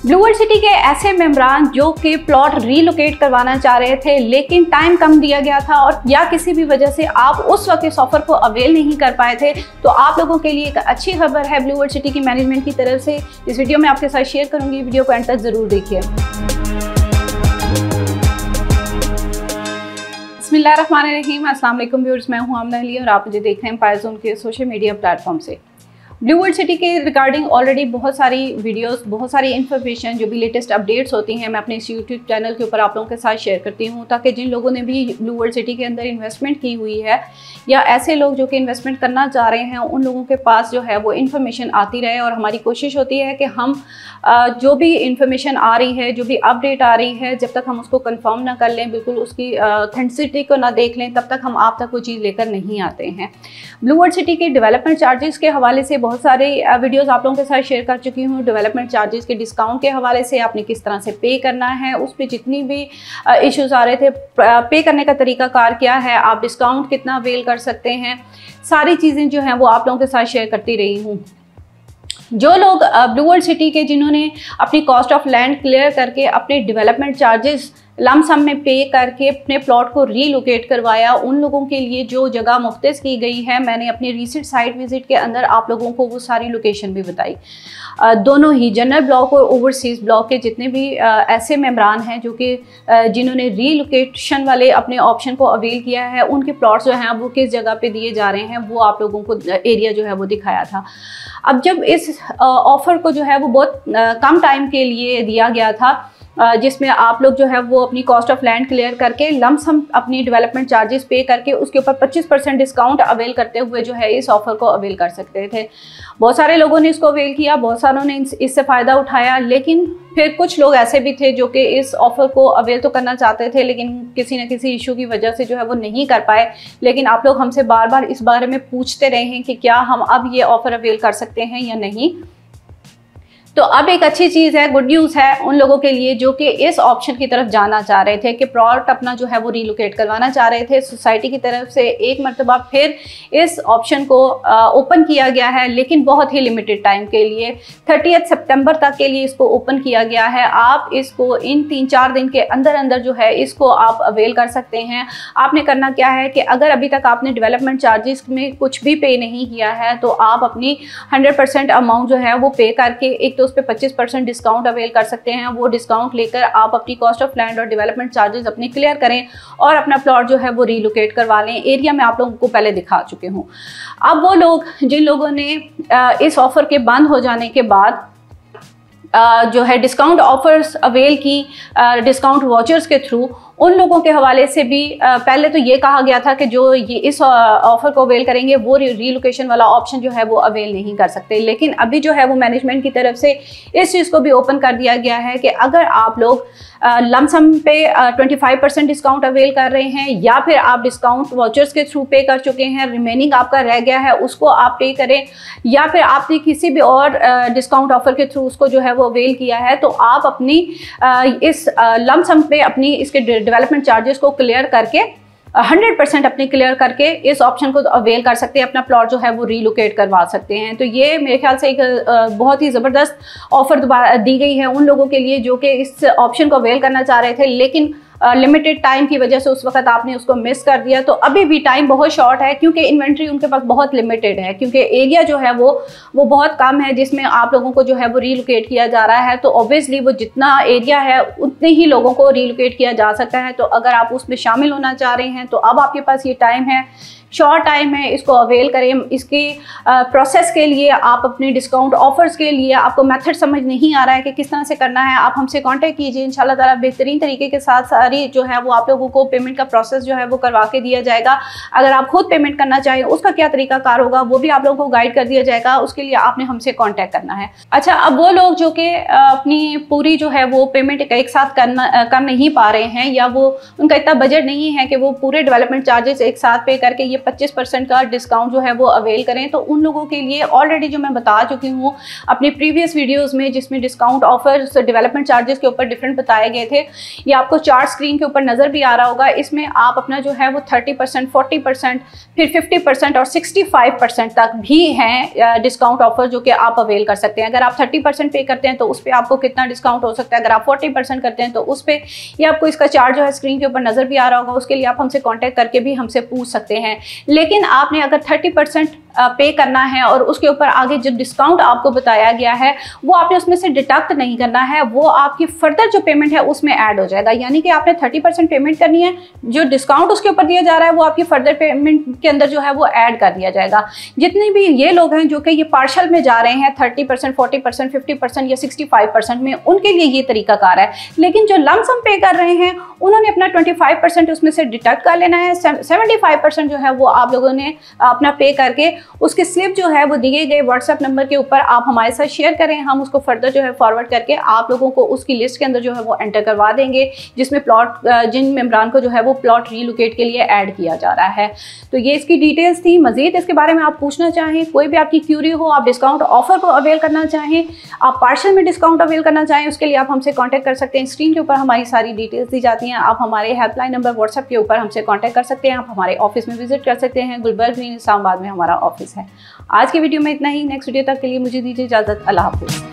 Blue world city के ऐसे मेंबरान जो कि प्लॉट रीलोकेट करवाना चाह रहे थे लेकिन टाइम कम दिया गया था और या किसी भी वजह से आप उस वक्त इस ऑफर को अवेल नहीं कर पाए थे, तो आप लोगों के लिए एक अच्छी खबर है ब्लू वर्ल्ड सिटी की मैनेजमेंट की तरफ से। इस वीडियो में आपके साथ शेयर करूंगी, वीडियो को एंड तक जरूर देखिए। बिस्मिल्लाहिर्रहमानिर्रहीम, अस्सलाम वालेकुम व्यूअर्स, मैं हूं आमना अली और आप मुझे देख रहे हैं एम्पायर जोन के सोशल मीडिया प्लेटफॉर्म से। ब्लू वर्ल्ड सिटी के रिगार्डिंग ऑलरेडी बहुत सारी वीडियोस, बहुत सारी इन्फॉर्मेशन जो भी लेटेस्ट अपडेट्स होती हैं मैं अपने इस यूट्यूब चैनल के ऊपर आप लोगों के साथ शेयर करती हूँ, ताकि जिन लोगों ने भी ब्लू वर्ल्ड सिटी के अंदर इन्वेस्टमेंट की हुई है या ऐसे लोग जो कि इन्वेस्टमेंट करना चाह रहे हैं उन लोगों के पास जो है वो इन्फॉर्मेशन आती रहे। और हमारी कोशिश होती है कि हम जो भी इन्फॉर्मेशन आ रही है, जो भी अपडेट आ रही है, जब तक हम उसको कंफर्म ना कर लें, बिल्कुल उसकी ऑथेंटिसिटी को ना देख लें, तब तक हम आप तक वो चीज़ लेकर नहीं आते हैं। ब्लू वर्ल्ड सिटी के डेवलपमेंट चार्जेस के हवाले से बहुत सारे वीडियोस आप लोगों के साथ शेयर कर चुकी हूँ। डेवलपमेंट चार्जेस के डिस्काउंट के हवाले से आपने किस तरह से पे करना है, उस पर जितनी भी इश्यूज आ रहे थे, पे करने का तरीकाकार क्या है, आप डिस्काउंट कितना अवेल कर सकते हैं, सारी चीज़ें जो हैं वो आप लोगों के साथ शेयर करती रही हूँ। जो लोग ब्लू वर्ल्ड सिटी के जिन्होंने अपनी कॉस्ट ऑफ लैंड क्लियर करके अपने डेवलपमेंट चार्जेस लमसम में पे करके अपने प्लॉट को रीलोकेट करवाया, उन लोगों के लिए जो जगह मुख्तस की गई है, मैंने अपनी रिसेंट साइट विजिट के अंदर आप लोगों को वो सारी लोकेशन भी बताई। दोनों ही जनरल ब्लॉक और ओवरसीज़ ब्लॉक के जितने भी ऐसे मेंबरान हैं जो कि जिन्होंने रीलोकेशन वाले अपने ऑप्शन को अवेल किया है, उनके प्लॉट्स जो हैं वो किस जगह पे दिए जा रहे हैं, वो आप लोगों को एरिया जो है वो दिखाया था। अब जब इस ऑफ़र को जो है वो बहुत कम टाइम के लिए दिया गया था, जिसमें आप लोग जो है वो अपनी कॉस्ट ऑफ लैंड क्लियर करके लमसम अपनी डेवलपमेंट चार्जेस पे करके उसके ऊपर 25% डिस्काउंट अवेल करते हुए जो है इस ऑफ़र को अवेल कर सकते थे। बहुत सारे लोगों ने इसको अवेल किया, बहुत सारों ने इससे फ़ायदा उठाया, लेकिन फिर कुछ लोग ऐसे भी थे जो कि इस ऑफ़र को अवेल तो करना चाहते थे लेकिन किसी न किसी इशू की वजह से जो है वो नहीं कर पाए। लेकिन आप लोग हमसे बार बार इस बारे में पूछते रहे हैं कि क्या हम अब ये ऑफ़र अवेल कर सकते हैं या नहीं। तो अब एक अच्छी चीज़ है, गुड न्यूज़ है उन लोगों के लिए जो कि इस ऑप्शन की तरफ जाना चाह रहे थे कि प्लॉट अपना जो है वो रीलोकेट करवाना चाह रहे थे। सोसाइटी की तरफ से एक मरतबा फिर इस ऑप्शन को ओपन किया गया है, लेकिन बहुत ही लिमिटेड टाइम के लिए 30 सितंबर तक के लिए इसको ओपन किया गया है। आप इसको इन 3-4 दिन के अंदर अंदर जो है इसको आप अवेल कर सकते हैं। आपने करना क्या है कि अगर अभी तक आपने डेवलपमेंट चार्जेस में कुछ भी पे नहीं किया है तो आप अपनी 100% अमाउंट जो है वो पे करके एक उस पर 25% डिस्काउंट अवेल कर सकते हैं। वो डिस्काउंट लेकर आप अपनी कॉस्ट ऑफ लैंड और डेवलपमेंट चार्जेस अपनी क्लियर करें और अपना प्लॉट जो है वो रीलोकेट करवा लें। एरिया में आप लोगों को पहले दिखा चुके हूँ। अब वो लोग जिन लोगों ने इस ऑफ़र के बंद हो जाने के बाद जो है डिस्काउंट ऑफर्स अवेल की डिस्काउंट वॉचर्स के थ्रू, उन लोगों के हवाले से भी पहले तो ये कहा गया था कि जो ये इस ऑफ़र को अवेल करेंगे वो रीलोकेशन वाला ऑप्शन जो है वो अवेल नहीं कर सकते। लेकिन अभी जो है वो मैनेजमेंट की तरफ से इस चीज़ को भी ओपन कर दिया गया है कि अगर आप लोग लमसम पे 25% डिस्काउंट अवेल कर रहे हैं या फिर आप डिस्काउंट वाउचर्स के थ्रू पे कर चुके हैं, रिमेनिंग आपका रह गया है उसको आप पे करें, या फिर आपने किसी भी और डिस्काउंट ऑफर के थ्रू उसको जो है वो अवेल किया है, तो आप अपनी इस लमसम पे अपनी इसके डेवलपमेंट चार्जेस को क्लियर करके 100% अपने क्लियर करके इस ऑप्शन को अवेल कर सकते हैं, अपना प्लॉट जो है वो रीलोकेट करवा सकते हैं। तो ये मेरे ख्याल से एक बहुत ही ज़बरदस्त ऑफ़र दी गई है उन लोगों के लिए जो कि इस ऑप्शन को अवेल करना चाह रहे थे, लेकिन लिमिटेड टाइम की वजह से उस वक्त आपने उसको मिस कर दिया। तो अभी भी टाइम बहुत शॉर्ट है क्योंकि इन्वेंट्री उनके पास बहुत लिमिटेड है, क्योंकि एरिया जो है वो बहुत कम है जिसमें आप लोगों को जो है वो रीलोकेट किया जा रहा है। तो ऑब्वियसली वो जितना एरिया है उतने ही लोगों को रीलोकेट किया जा सकता है। तो अगर आप उसमें शामिल होना चाह रहे हैं तो अब आपके पास ये टाइम है, शॉर्ट टाइम है, इसको अवेल करें। इसकी प्रोसेस के लिए आप अपने डिस्काउंट ऑफर्स के लिए आपको मेथड समझ नहीं आ रहा है कि किस तरह से करना है, आप हमसे कांटेक्ट कीजिए। इंशाल्लाह ताला बेहतरीन तरीके के साथ सारी जो है वो आप लोगों को पेमेंट का प्रोसेस जो है वो करवा के दिया जाएगा। अगर आप खुद पेमेंट करना चाहें उसका क्या तरीकाकार होगा वो भी आप लोगों को गाइड कर दिया जाएगा, उसके लिए आपने हमसे कॉन्टैक्ट करना है। अच्छा, अब वो लोग जो कि अपनी पूरी जो है वो पेमेंट एक साथ कर नहीं पा रहे हैं, या वो उनका इतना बजट नहीं है कि वो पूरे डेवलपमेंट चार्जेस एक साथ पे करके ये 25% का डिस्काउंट जो है वो अवेल करें। तो उन लोगों के लिए ऑलरेडी जो मैं बता चुकी हूँ अपने प्रीवियस वीडियोज़ में, जिसमें डिस्काउंट ऑफर्स डेवलपमेंट चार्जेस के ऊपर डिफरेंट बताए गए थे, ये आपको चार्ट स्क्रीन के ऊपर नज़र भी आ रहा होगा। इसमें आप अपना जो है वो 30%, 40%, फिर 50% और 65% तक भी हैं डिस्काउंट ऑफर जो कि आप अवेल कर सकते हैं। अगर आप 30% पे करते हैं तो उस पर आपको कितना डिस्काउंट हो सकता है, अगर आप 40% करते हैं तो उस पर ये आपको इसका चार्ट जो है स्क्रीन के ऊपर नज़र भी आ रहा होगा। उसके लिए आप हमसे कॉन्टैक्ट करके भी हमसे पूछ सकते हैं। लेकिन आपने अगर 30% पे करना है और उसके ऊपर आगे जो डिस्काउंट आपको बताया गया है वो आपने उसमें से डिडक्ट नहीं करना है, वो आपकी फर्दर जो पेमेंट है उसमें ऐड हो जाएगा। यानी कि आपने 30% पेमेंट करनी है, जो डिस्काउंट उसके ऊपर दिया जा रहा है वो आपकी फर्दर पेमेंट के अंदर जो है वो ऐड कर दिया जाएगा। जितने भी ये लोग हैं जो कि ये पार्शल में जा रहे हैं 30%, 40%, 50% या 65% में, उनके लिए ये तरीकाकार है। लेकिन जो लमसम पे कर रहे हैं उन्होंने अपना 25% उसमें से डिडक्ट कर लेना है। 75% जो है वो आप लोगों ने अपना पे करके उसकी स्लिप जो है वो दिए गए व्हाट्सएप नंबर के ऊपर आप हमारे साथ शेयर करें। हम उसको फर्दर जो है फॉरवर्ड करके आप लोगों को उसकी लिस्ट के अंदर जो है वो एंटर करवा देंगे, जिसमें प्लॉट जिन मेंबरान को जो है वो प्लॉट रीलोकेट के लिए ऐड किया जा रहा है। तो ये इसकी डिटेल्स थी। मजीद इसके बारे में आप पूछना चाहें, कोई भी आपकी क्यूरी हो, आप डिस्काउंट ऑफर को अवेल करना चाहें, आप पार्शल में डिस्काउंट अवेल करना चाहें, उसके लिए आप हमसे कॉन्टैक्ट कर सकते हैं। स्क्रीन के ऊपर हमारी सारी डिटेल्स दी जाती हैं। आप हमारे हेल्पलाइन नंबर व्हाट्सएप के ऊपर हमसे कॉन्टैक्ट कर सकते हैं। आप हमारे ऑफिस में विजिट कर सकते हैं। गुलबर्ग ग्रीन इस्लामाबाद में हमारा ऑफिस है। आज की वीडियो में इतना ही। नेक्स्ट वीडियो तक के लिए मुझे दीजिए इजाज़त। अल्लाह हाफिज़।